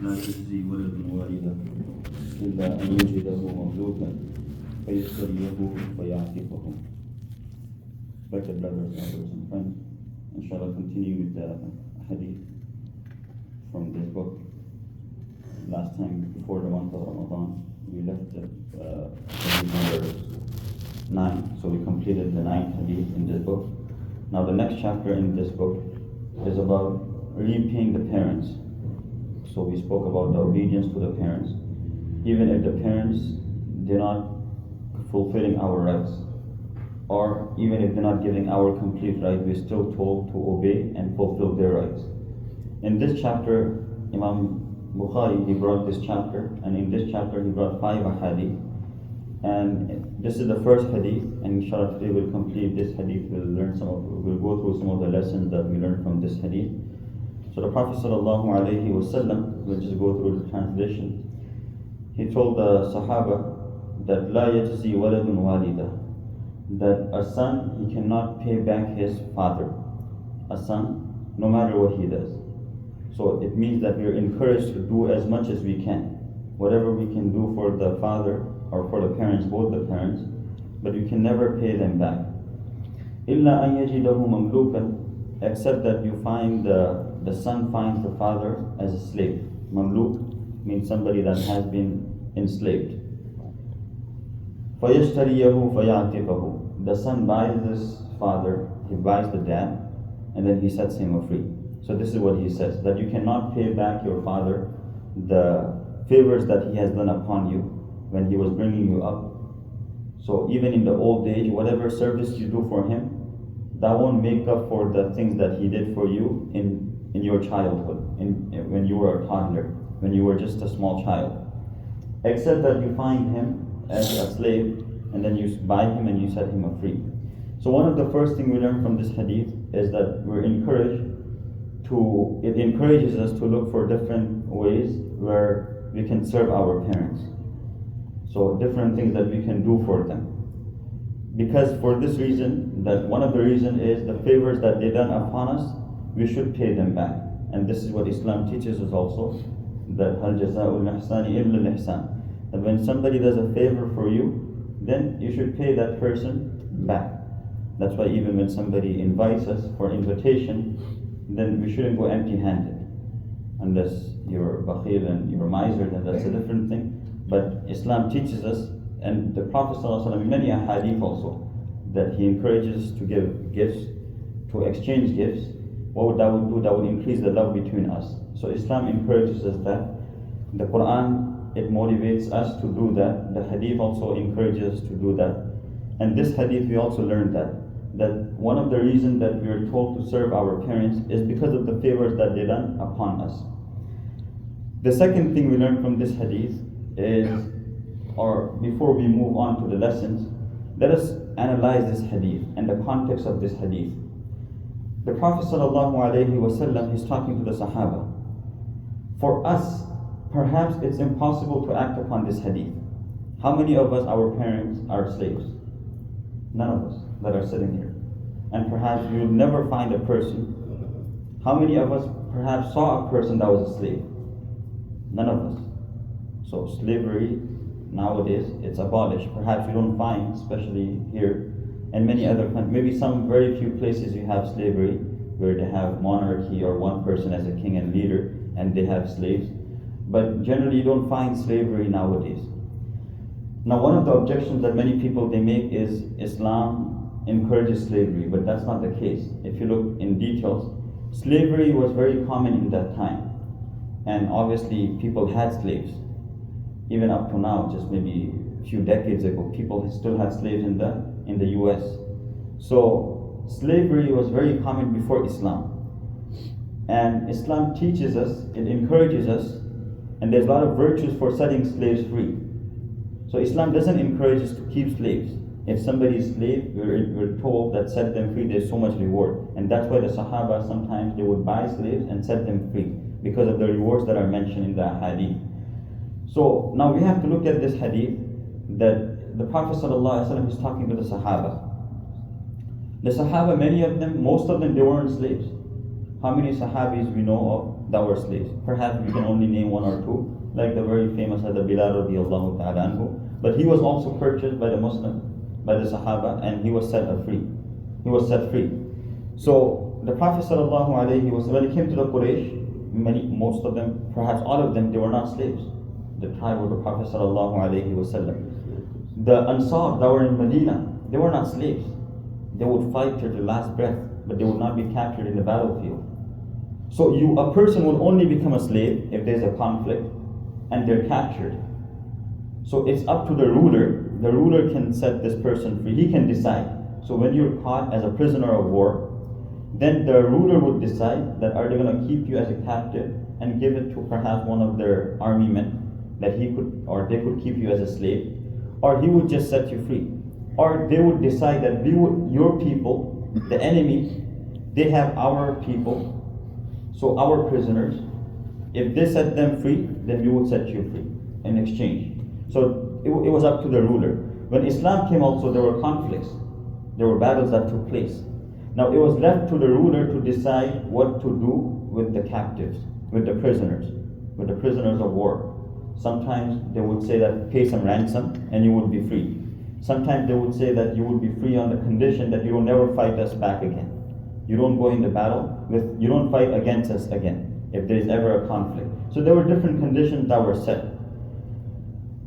لا يجزي ولد والده إلا أن يجده مملوكا فيشتريه فيعتقه. Better brothers and friends, inshallah continue with the hadith from this book. Last time, before the month of Ramadan, we left hadith number 9, so we completed the 9th hadith in this book. Now the next chapter in this book is about repaying the parents. So we spoke about the obedience to the parents. Even if the parents they're not fulfilling our rights, or even if they're not giving our complete right, we're still told to obey and fulfill their rights. In this chapter, Imam Bukhari, he brought this chapter, and in this chapter he brought 5 hadith. And this is the first hadith, and inshallah today we'll complete this hadith. We'll go through some of the lessons that we learned from this hadith. So the Prophet ﷺ, we'll just go through the translation. He told the Sahaba that لا يجزي ولد والده, that a son, he cannot pay back his father. A son, no matter what he does. So it means that we are encouraged to do as much as we can. Whatever we can do for the father or for the parents, both the parents, but you can never pay them back. إِلَّا أَن يَجِدَهُ مَمْلُوكًا, except that you find the son finds the father as a slave. Mamluk means somebody that has been enslaved. فَيَشْتَرِيَهُ فَيَعْتِقَهُ, the son buys this father, he buys the dad, and then he sets him free. So this is what he says, that you cannot pay back your father the favors that he has done upon you when he was bringing you up. So even in the old age, whatever service you do for him, that won't make up for the things that he did for you in your childhood, when you were a toddler, when you were just a small child. Except that you find him as a slave, and then you buy him and you set him free. So one of the first things we learn from this hadith is that it encourages us to look for different ways where we can serve our parents. So different things that we can do for them. Because for this reason, that one of the reasons is the favors that they done upon us, we should pay them back. And this is what Islam teaches us also, that هَلْ جَزَاءُ الْإِحْسَانِ إِلَّا الْإِحْسَانِ, that when somebody does a favor for you, then you should pay that person back. That's why even when somebody invites us for invitation, then we shouldn't go empty-handed. Unless you're bakhil and you're miser, then that's a different thing. But Islam teaches us, and the Prophet ﷺ in many hadith also, that he encourages us to give gifts, to exchange gifts. What would that do? That would increase the love between us. So Islam encourages us that. The Quran, it motivates us to do that. The hadith also encourages us to do that. And this hadith we also learned that one of the reasons that we are told to serve our parents is because of the favors that they done upon us. The second thing we learn from this hadith is, or before we move on to the lessons, let us analyze this hadith and the context of this hadith. The Prophet ﷺ is talking to the Sahaba. For us, perhaps it's impossible to act upon this hadith. How many of us, our parents, are slaves? None of us that are sitting here. And perhaps you'll never find a person. How many of us perhaps saw a person that was a slave? None of us. So slavery nowadays, it's abolished. Perhaps you don't find, especially here and many other countries, maybe some very few places you have slavery where they have monarchy or one person as a king and leader and they have slaves. But generally you don't find slavery nowadays. Now one of the objections that many people they make is Islam encourages slavery, but that's not the case. If you look in details, slavery was very common in that time. And obviously people had slaves. Even up to now, just maybe a few decades ago, people still had slaves in the US. So slavery was very common before Islam. And Islam teaches us, it encourages us, and there's a lot of virtues for setting slaves free. So Islam doesn't encourage us to keep slaves. If somebody is slave, we're told that set them free, there's so much reward. And that's why the Sahaba sometimes they would buy slaves and set them free, because of the rewards that are mentioned in the hadith. So now we have to look at this hadith that the Prophet ﷺ is talking to the Sahaba. The Sahaba, many of them, most of them, they weren't slaves. How many Sahabis we know of that were slaves. Perhaps we can only name one or two, like the very famous Hadith Bilal radiallahu ta'ala anhu. But he was also purchased by the Sahaba, and he was set free. He was set free. So the Prophet sallallahu alaihi wasallam, when he came to the Quraysh, most of them, perhaps all of them, they were not slaves. The tribe of the Prophet sallallahu alaihi wasallam. The Ansar that were in Medina, they were not slaves. They would fight till their last breath, but they would not be captured in the battlefield. So a person will only become a slave if there's a conflict and they're captured. So it's up to the ruler. The ruler can set this person free. He can decide. So when you're caught as a prisoner of war, then the ruler would decide that are they going to keep you as a captive and give it to perhaps one of their army men that they could keep you as a slave, or he would just set you free. Or they would decide that your people, the enemy, they have our people, so our prisoners. If they set them free, then we would set you free in exchange. So it was up to the ruler. When Islam came also, there were conflicts. There were battles that took place. Now it was left to the ruler to decide what to do with the captives, with the prisoners of war. Sometimes they would say that pay some ransom and you would be free. Sometimes they would say that you would be free on the condition that you will never fight us back again. You don't go in the battle you don't fight against us again if there is ever a conflict. So there were different conditions that were set.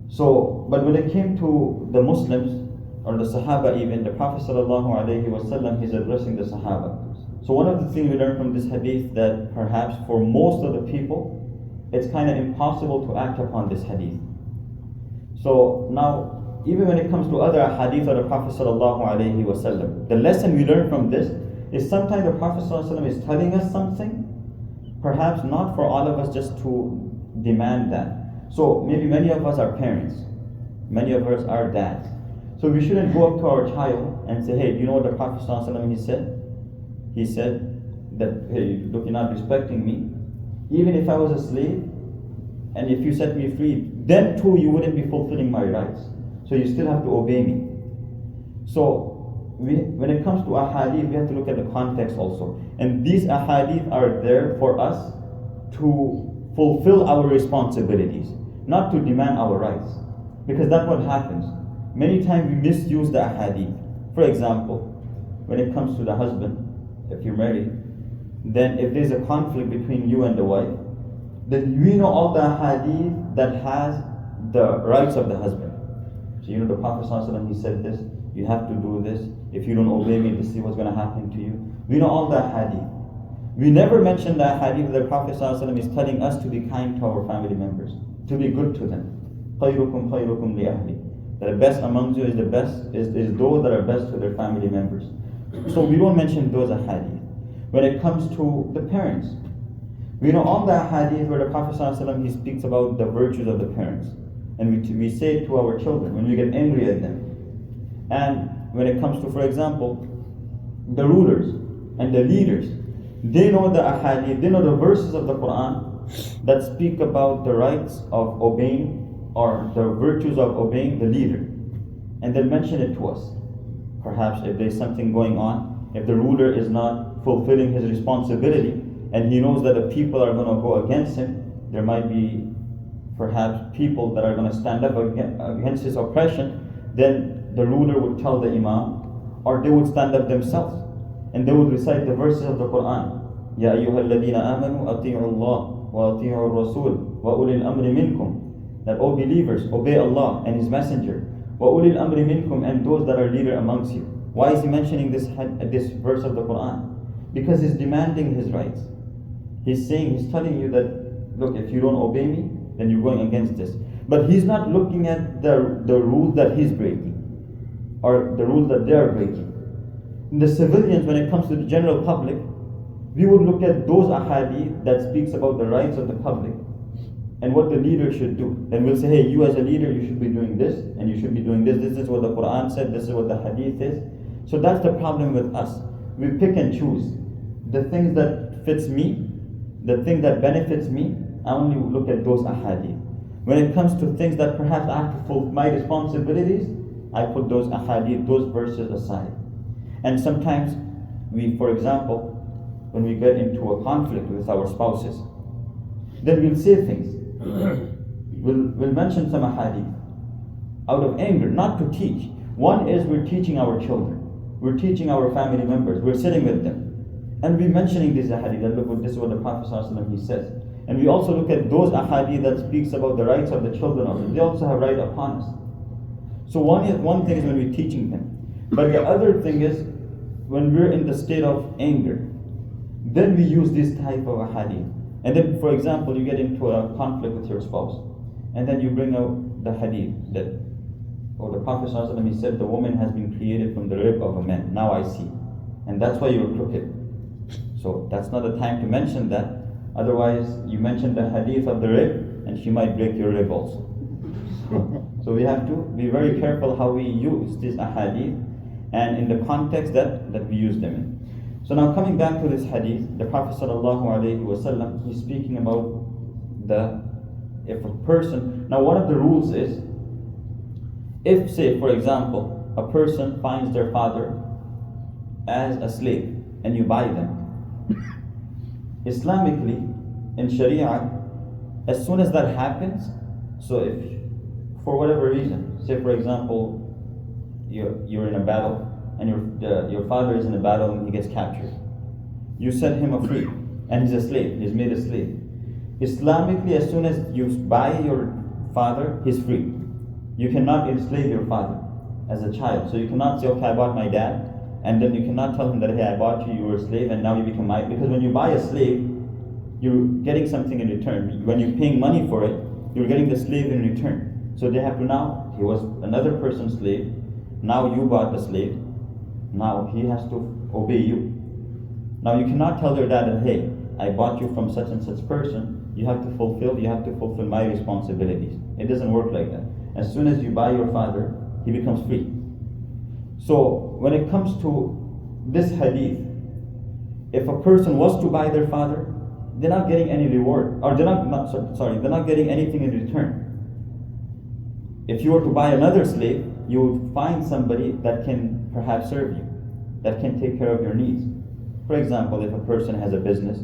So, but when it came to the Muslims or the Sahaba, even the Prophet ﷺ, he's addressing the Sahaba. So one of the things we learn from this hadith that perhaps for most of the people, it's kind of impossible to act upon this hadith. So now, even when it comes to other hadith of the Prophet ﷺ, the lesson we learn from this is sometimes the Prophet ﷺ is telling us something, perhaps not for all of us just to demand that. So maybe many of us are parents, many of us are dads. So we shouldn't go up to our child and say, hey, do you know what the Prophet ﷺ he said? He said that, hey, look, you're not respecting me. Even if I was a slave, and if you set me free, then too you wouldn't be fulfilling my rights. So you still have to obey me. So when it comes to ahadith, we have to look at the context also. And these ahadith are there for us to fulfill our responsibilities, not to demand our rights. Because that's what happens. Many times we misuse the ahadith. For example, when it comes to the husband, if you're married, then if there's a conflict between you and the wife, then we know all the ahadith that has the rights of the husband. So you know the Prophet ﷺ, he said this, you have to do this, if you don't obey me, this is what's going to happen to you. We know all the ahadith. We never mention the ahadith that the Prophet ﷺ is telling us to be kind to our family members, to be good to them. خَيْرُكُمْ خَيْرُكُمْ لِأَهْلِ. That the best amongst you is those that are best to their family members. So we don't mention those ahadith. When it comes to the parents, we know all the ahadith where the Prophet ﷺ, he speaks about the virtues of the parents. And we say it to our children when we get angry at them. And when it comes to, for example, the rulers and the leaders, they know the ahadith, they know the verses of the Quran that speak about the rights of obeying or the virtues of obeying the leader. And they'll mention it to us. Perhaps if there's something going on, if the ruler is not fulfilling his responsibility and he knows that the people are going to go against him, there might be perhaps people that are going to stand up against his oppression, then the ruler would tell the imam, or they would stand up themselves and they would recite the verses of the Quran. Ya ayyuhal ladina amanu ati'u Allah wa ati'u Rasul wa ulil amri minkum. That, O believers, obey Allah and His Messenger. Wa ulil amri minkum, and those that are leader amongst you. Why is he mentioning this verse of the Quran? Because he's demanding his rights. He's telling you that, look, if you don't obey me, then you're going against this. But he's not looking at the rules that he's breaking or the rules that they're breaking. In the civilians, when it comes to the general public, we would look at those ahadith that speaks about the rights of the public and what the leader should do. Then we'll say, hey, you as a leader, you should be doing this and you should be doing this. This is what the Quran said, this is what the hadith is. So that's the problem with us. We pick and choose. The things that fits me, the thing that benefits me, I only look at those ahadith. When it comes to things that perhaps I have to fulfill my responsibilities, I put those ahadith, those verses aside. And sometimes we, for example, when we get into a conflict with our spouses, then we'll say things. We'll mention some hadith out of anger, not to teach. One is we're teaching our children, we're teaching our family members, we're sitting with them, and we're mentioning these hadith. And look, this is what the Prophet ﷺ, he says. And we also look at those ahadith that speaks about the rights of the children also. They also have right upon us. So one thing is when we're teaching them. But the other thing is when we're in the state of anger, then we use this type of ahadith. And then, for example, you get into a conflict with your spouse, and then you bring out the hadith that, or the Prophet ﷺ, he said, the woman has been created from the rib of a man. Now I see. And that's why you're crooked. So that's not the time to mention that. Otherwise, you mention the hadith of the rib, and she might break your rib also. So we have to be very careful how we use these ahadith, and in the context that we use them in. So now coming back to this hadith, the Prophet ﷺ, he's speaking about if a person, now one of the rules is, if say for example, a person finds their father as a slave and you buy them, Islamically, in Sharia, as soon as that happens, so if for whatever reason, say for example, you're in a battle, and your father is in a battle and he gets captured. You set him free, and he's a slave, he's made a slave. Islamically, as soon as you buy your father, he's free. You cannot enslave your father as a child. So you cannot say, okay, I bought my dad, and then you cannot tell him that, hey, I bought you, you were a slave, and now you become mine. Because when you buy a slave, you're getting something in return. When you're paying money for it, you're getting the slave in return. So they have to now, he was another person's slave, now you bought the slave, now he has to obey you. Now you cannot tell your dad that, hey, I bought you from such and such person, you have to fulfill my responsibilities. It doesn't work like that. As soon as you buy your father, he becomes free. So when it comes to this hadith, if a person was to buy their father, they're not getting any reward, or they're not getting anything in return. If you were to buy another slave, you would find somebody that can perhaps serve you, that can take care of your needs. For example, if a person has a business,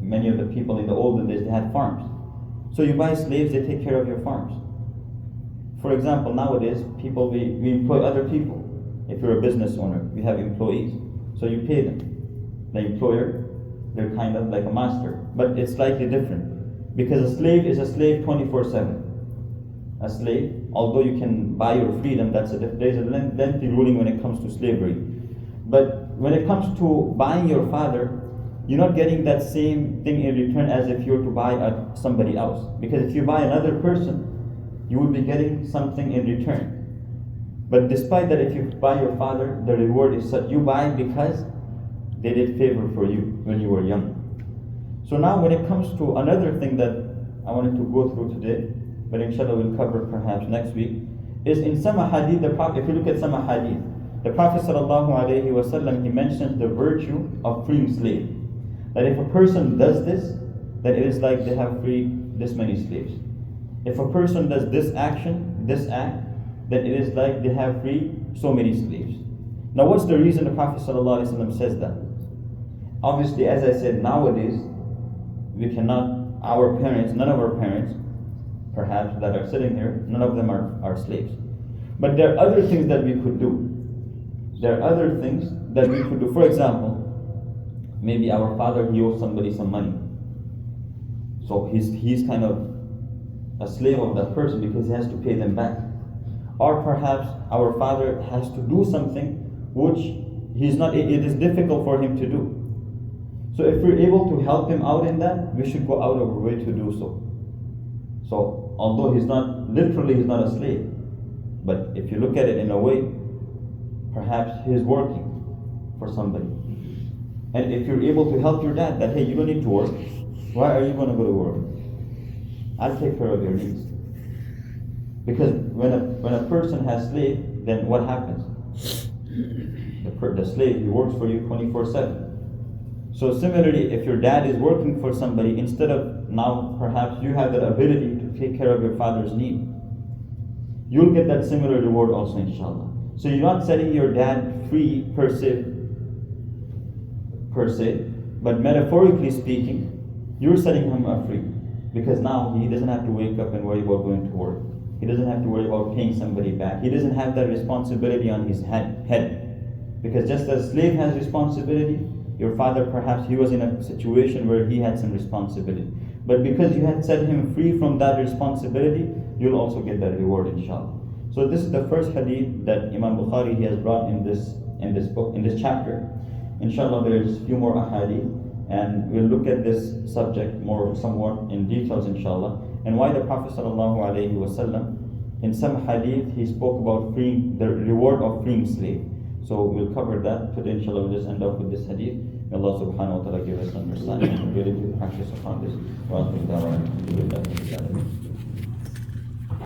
many of the people in the olden days, they had farms. So you buy slaves, they take care of your farms. For example, nowadays, people, we employ other people. If you're a business owner, we have employees. So you pay them. The employer, they're kind of like a master. But it's slightly different. Because a slave is a slave 24/7. A slave, although you can buy your freedom, there's a lengthy ruling when it comes to slavery. But when it comes to buying your father, you're not getting that same thing in return as if you were to buy somebody else. Because if you buy another person, you will be getting something in return. But despite that, if you buy your father, the reward is such. You buy because they did favor for you when you were young. So now when it comes to another thing that I wanted to go through today, but inshallah we'll cover perhaps next week, is in some hadith, if you look at some hadith, the Prophet ﷺ, he mentions the virtue of freeing slave. That if a person does this, then it is like they have freed this many slaves. If a person does this act, then it is like they have freed so many slaves. Now what's the reason the Prophet ﷺ says that? Obviously, as I said, nowadays, we cannot, none of our parents, perhaps that are sitting here, none of them are slaves. But there are other things that we could do. For example, maybe our father, he owes somebody some money. So he's kind of a slave of that person because he has to pay them back. Or perhaps our father has to do something which it is difficult for him to do. So if we're able to help him out in that, we should go out of our way to do so. So although he's not a slave, but if you look at it in a way, perhaps he's working for somebody. And if you're able to help your dad that, hey, you don't need to work, why are you going to go to work? I'll take care of your needs. Because when a person has slave, then what happens? The slave, he works for you 24/7. So similarly, if your dad is working for somebody, instead of now perhaps you have the ability to take care of your father's need, you'll get that similar reward also, inshallah. So you're not setting your dad free per se, but metaphorically speaking, you're setting him free. Because now he doesn't have to wake up and worry about going to work. He doesn't have to worry about paying somebody back. He doesn't have that responsibility on his head. Because just as slave has responsibility, your father perhaps he was in a situation where he had some responsibility. But because you had set him free from that responsibility, you'll also get that reward, inshallah. So this is the first hadith that Imam Bukhari he has brought in this book, in this chapter. Inshallah, there's a few more ahadith, and we'll look at this subject more somewhat in details, inshallah. And why the Prophet ﷺ, in some hadith, he spoke about freeing, the reward of freeing slave. So we'll cover that today, inshallah. We'll just end up with this hadith. May Allah subhanahu wa ta'ala give us understanding and ability to practice upon this.